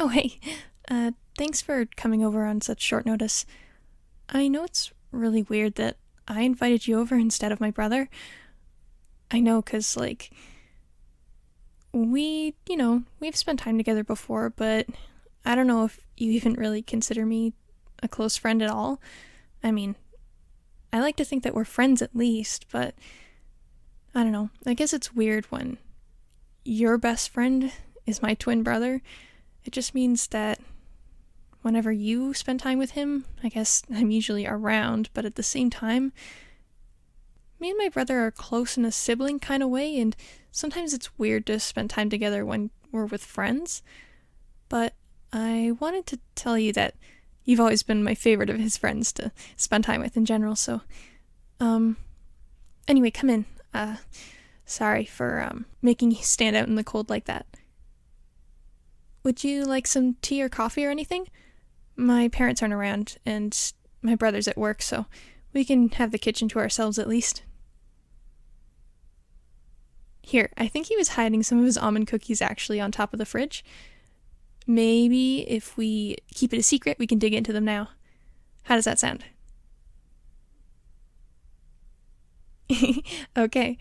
Oh, hey. Thanks for coming over on such short notice. I know it's really weird that I invited you over instead of my brother. I know, 'cause, we've spent time together before, but I don't know if you even really consider me a close friend at all. I mean, I like to think that we're friends at least, but I don't know. I guess it's weird when your best friend is my twin brother. It just means that whenever you spend time with him, I guess I'm usually around, but at the same time, me and my brother are close in a sibling kind of way, and sometimes it's weird to spend time together when we're with friends. But I wanted to tell you that you've always been my favorite of his friends to spend time with in general, so, anyway, come in. Sorry for, making you stand out in the cold like that. Would you like some tea or coffee or anything? My parents aren't around, and my brother's at work, so we can have the kitchen to ourselves at least. Here, I think he was hiding some of his almond cookies actually on top of the fridge. Maybe if we keep it a secret, we can dig into them now. How does that sound? Okay.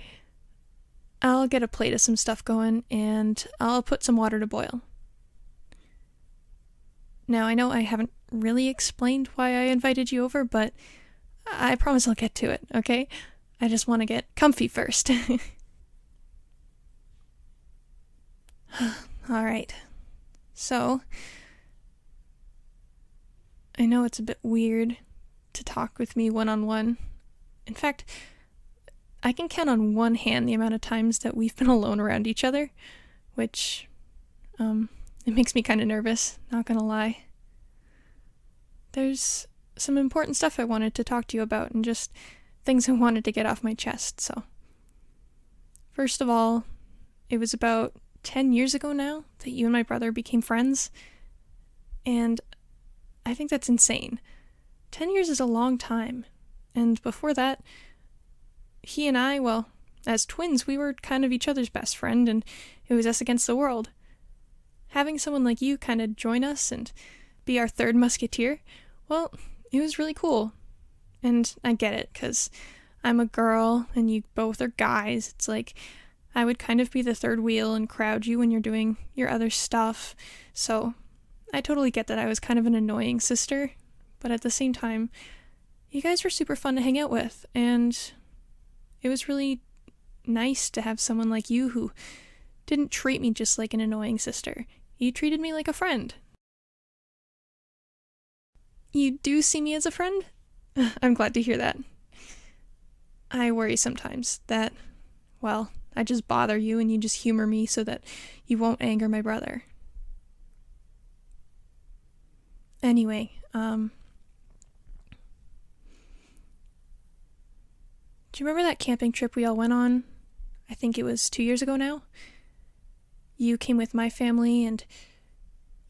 I'll get a plate of some stuff going, and I'll put some water to boil. Now, I know I haven't really explained why I invited you over, but I promise I'll get to it, okay? I just want to get comfy first. Alright. So, I know it's a bit weird to talk with me one-on-one. In fact, I can count on one hand the amount of times that we've been alone around each other, which, it makes me kind of nervous, not gonna lie. There's some important stuff I wanted to talk to you about and just things I wanted to get off my chest, so. First of all, it was about 10 years ago now that you and my brother became friends, and I think that's insane. 10 years is a long time, and before that, he and I, well, as twins, we were kind of each other's best friend, and it was us against the world. Having someone like you kind of join us and be our third musketeer, well, it was really cool. And I get it, because I'm a girl and you both are guys. It's like I would kind of be the third wheel and crowd you when you're doing your other stuff. So I totally get that I was kind of an annoying sister, but at the same time, you guys were super fun to hang out with, and it was really nice to have someone like you who didn't treat me just like an annoying sister. You treated me like a friend. You do see me as a friend? I'm glad to hear that. I worry sometimes that, well, I just bother you and you just humor me so that you won't anger my brother. Anyway, do you remember that camping trip we all went on? I think it was 2 years ago now. You came with my family, and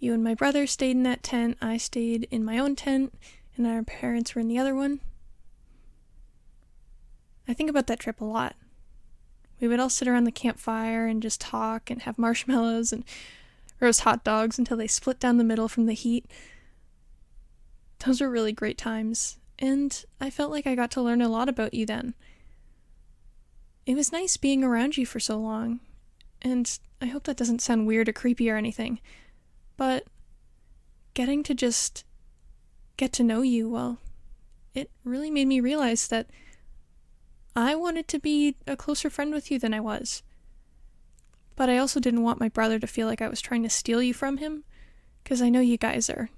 you and my brother stayed in that tent. I stayed in my own tent, and our parents were in the other one. I think about that trip a lot. We would all sit around the campfire and just talk and have marshmallows and roast hot dogs until they split down the middle from the heat. Those were really great times, and I felt like I got to learn a lot about you then. It was nice being around you for so long, and I hope that doesn't sound weird or creepy or anything, but getting to just get to know you, well, it really made me realize that I wanted to be a closer friend with you than I was. But I also didn't want my brother to feel like I was trying to steal you from him, because I know you guys are,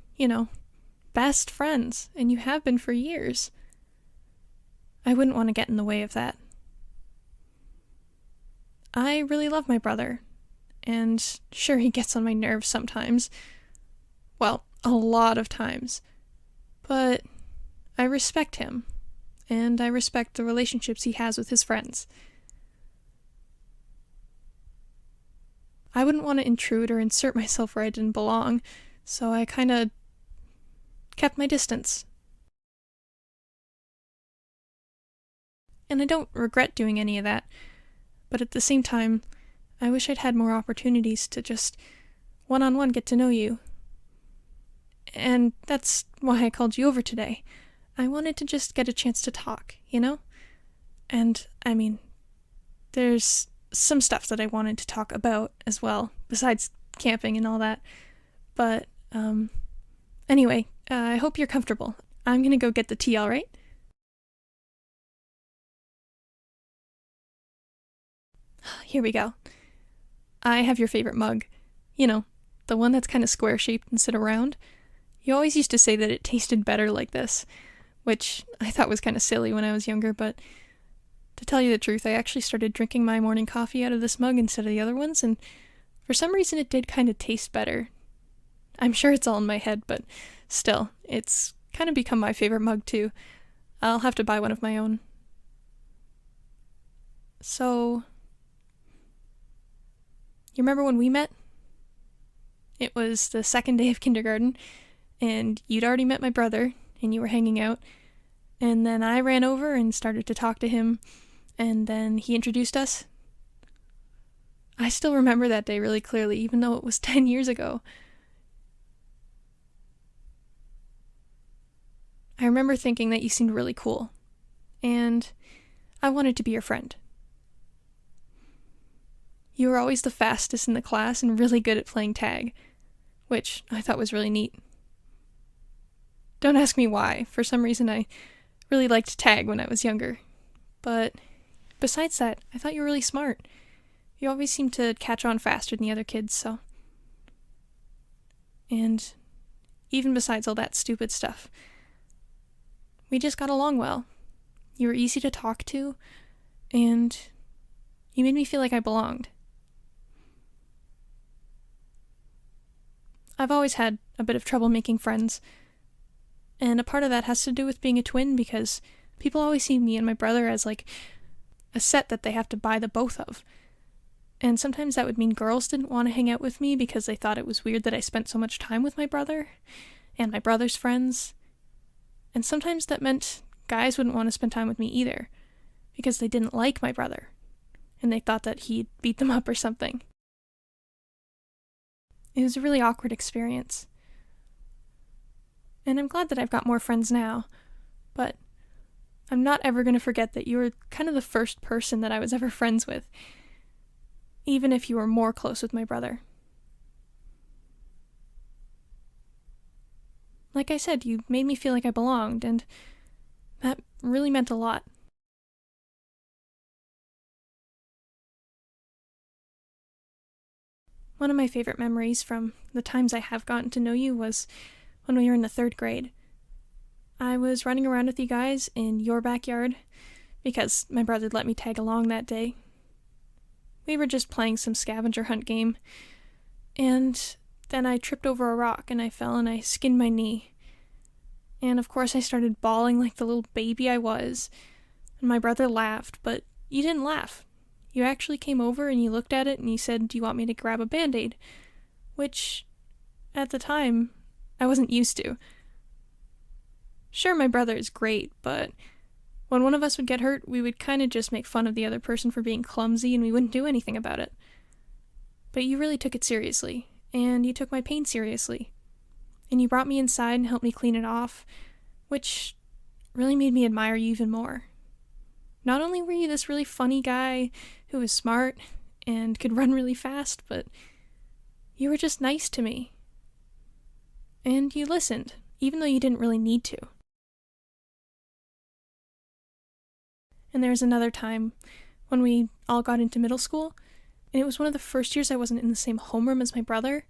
best friends, and you have been for years. I wouldn't want to get in the way of that. I really love my brother, and sure, he gets on my nerves sometimes. Well, a lot of times. But I respect him, and I respect the relationships he has with his friends. I wouldn't want to intrude or insert myself where I didn't belong, so I kinda kept my distance. And I don't regret doing any of that, but at the same time, I wish I'd had more opportunities to just one-on-one get to know you, And that's why I called you over today. I wanted to just get a chance to talk, you know? And, I mean, there's some stuff that I wanted to talk about as well, besides camping and all that. But, anyway, I hope you're comfortable. I'm gonna go get the tea, alright? Here we go. I have your favorite mug. You know, the one that's kind of square-shaped instead of round. You always used to say that it tasted better like this, which I thought was kind of silly when I was younger, but to tell you the truth, I actually started drinking my morning coffee out of this mug instead of the other ones, and for some reason it did kind of taste better. I'm sure it's all in my head, but still, it's kind of become my favorite mug too. I'll have to buy one of my own. So, you remember when we met? It was the second day of kindergarten, and you'd already met my brother, and you were hanging out, and then I ran over and started to talk to him, and then he introduced us. I still remember that day really clearly, even though it was 10 years ago. I remember thinking that you seemed really cool, and I wanted to be your friend. You were always the fastest in the class and really good at playing tag, which I thought was really neat. Don't ask me why. For some reason I really liked tag when I was younger. But besides that, I thought you were really smart. You always seemed to catch on faster than the other kids, so. And even besides all that stupid stuff, we just got along well. You were easy to talk to, and you made me feel like I belonged. I've always had a bit of trouble making friends, and a part of that has to do with being a twin because people always see me and my brother as like a set that they have to buy the both of. And sometimes that would mean girls didn't want to hang out with me because they thought it was weird that I spent so much time with my brother and my brother's friends. And sometimes that meant guys wouldn't want to spend time with me either because they didn't like my brother and they thought that he'd beat them up or something. It was a really awkward experience. And I'm glad that I've got more friends now, but I'm not ever going to forget that you were kind of the first person that I was ever friends with, even if you were more close with my brother. Like I said, you made me feel like I belonged, and that really meant a lot. One of my favorite memories from the times I have gotten to know you was when we were in the 3rd grade. I was running around with you guys in your backyard because my brother let me tag along that day. We were just playing some scavenger hunt game, and then I tripped over a rock and I fell and I skinned my knee. And of course I started bawling like the little baby I was, and my brother laughed, but you didn't laugh. You actually came over and you looked at it and you said, "Do you want me to grab a Band-Aid?" Which, at the time, I wasn't used to. Sure, my brother is great, but when one of us would get hurt, we would kind of just make fun of the other person for being clumsy and we wouldn't do anything about it. But you really took it seriously, and you took my pain seriously. And you brought me inside and helped me clean it off, which really made me admire you even more. Not only were you this really funny guy who was smart and could run really fast, but you were just nice to me. And you listened, even though you didn't really need to. And there was another time when we all got into middle school, and it was one of the first years I wasn't in the same homeroom as my brother.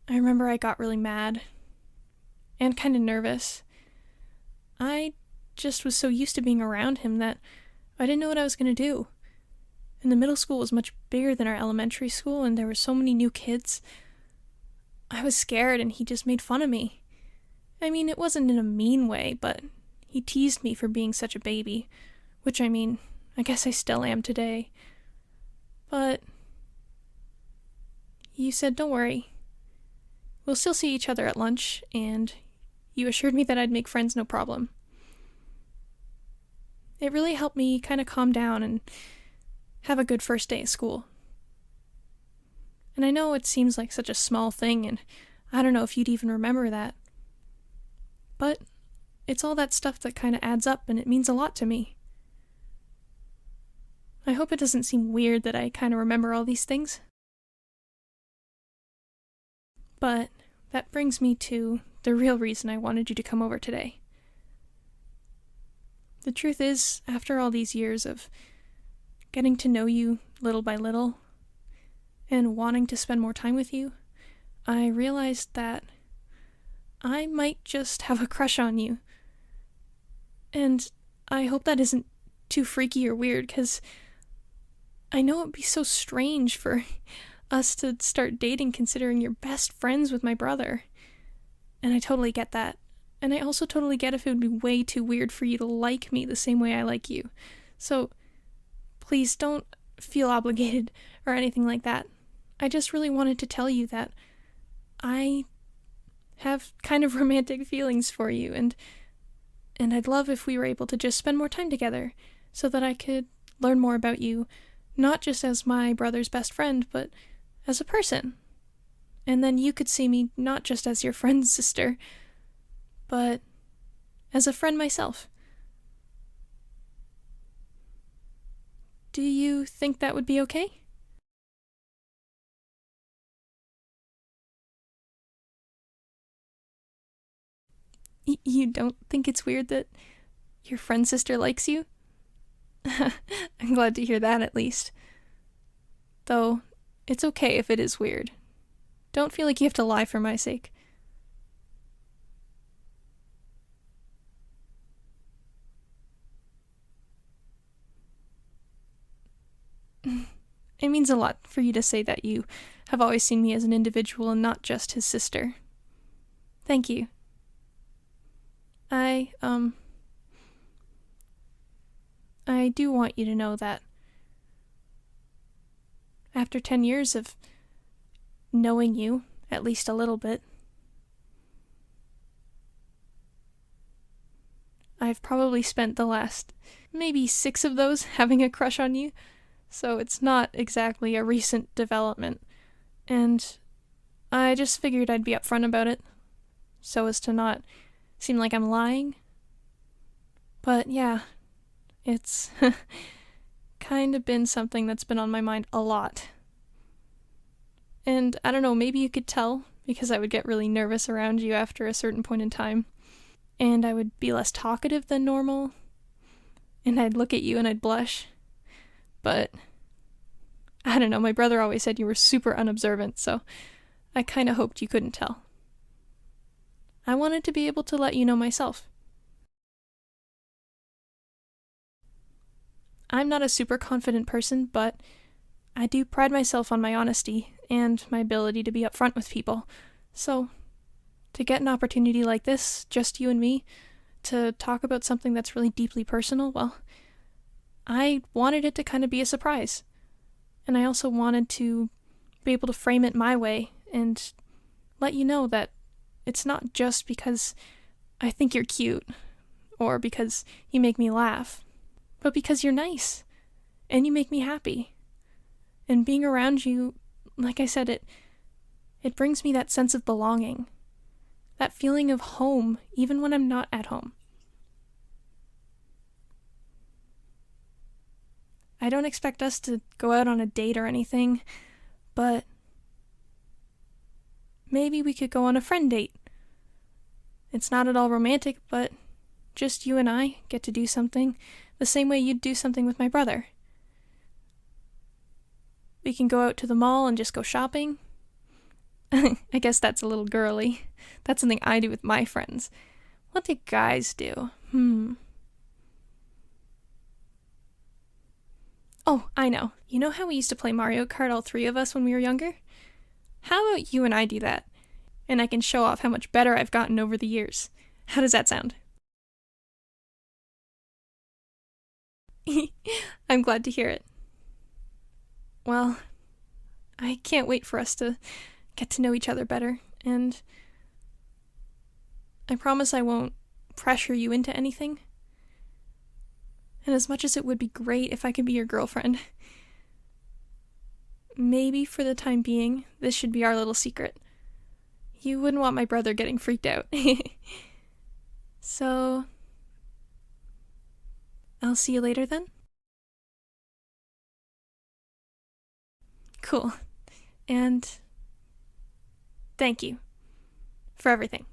I remember I got really mad and kind of nervous. I just was so used to being around him that I didn't know what I was going to do. And the middle school was much bigger than our elementary school, and there were so many new kids. I was scared, and he just made fun of me. I mean, it wasn't in a mean way, but he teased me for being such a baby, which I mean, I guess I still am today. But you said, "Don't worry. We'll still see each other at lunch," and you assured me that I'd make friends no problem. It really helped me kind of calm down and have a good first day of school. And I know it seems like such a small thing, and I don't know if you'd even remember that. But it's all that stuff that kind of adds up, and it means a lot to me. I hope it doesn't seem weird that I kind of remember all these things. But that brings me to the real reason I wanted you to come over today. The truth is, after all these years of getting to know you little by little and wanting to spend more time with you, I realized that I might just have a crush on you. And I hope that isn't too freaky or weird, because I know it'd be so strange for us to start dating considering you're best friends with my brother. And I totally get that. And I also totally get if it would be way too weird for you to like me the same way I like you. So please don't feel obligated or anything like that. I just really wanted to tell you that I have kind of romantic feelings for you, and I'd love if we were able to just spend more time together so that I could learn more about you, not just as my brother's best friend, but as a person. And then you could see me not just as your friend's sister, but as a friend myself. Do you think that would be okay? You don't think it's weird that your friend's sister likes you? I'm glad to hear that, at least. Though, it's okay if it is weird. Don't feel like you have to lie for my sake. It means a lot for you to say that you have always seen me as an individual and not just his sister. Thank you. I do want you to know that after 10 years of knowing you, at least a little bit, I've probably spent the last maybe 6 of those having a crush on you, so it's not exactly a recent development, and I just figured I'd be upfront about it, so as to not seem like I'm lying. But yeah, it's kind of been something that's been on my mind a lot. And I don't know, maybe you could tell, because I would get really nervous around you after a certain point in time, and I would be less talkative than normal, and I'd look at you and I'd blush. But I don't know, my brother always said you were super unobservant, so I kind of hoped you couldn't tell. I wanted to be able to let you know myself. I'm not a super confident person, but I do pride myself on my honesty and my ability to be upfront with people. So, to get an opportunity like this, just you and me, to talk about something that's really deeply personal, well, I wanted it to kind of be a surprise. And I also wanted to be able to frame it my way and let you know that it's not just because I think you're cute or because you make me laugh, but because you're nice and you make me happy. And being around you, like I said, it brings me that sense of belonging, that feeling of home, even when I'm not at home. I don't expect us to go out on a date or anything, but maybe we could go on a friend date. It's not at all romantic, but just you and I get to do something the same way you'd do something with my brother. We can go out to the mall and just go shopping. I guess that's a little girly. That's something I do with my friends. What do guys do? Oh, I know. You know how we used to play Mario Kart, all 3 of us, when we were younger? How about you and I do that? And I can show off how much better I've gotten over the years. How does that sound? I'm glad to hear it. Well, I can't wait for us to get to know each other better, and I promise I won't pressure you into anything. And as much as it would be great if I could be your girlfriend, maybe for the time being, this should be our little secret. You wouldn't want my brother getting freaked out. So, I'll see you later then? Cool. And thank you for everything.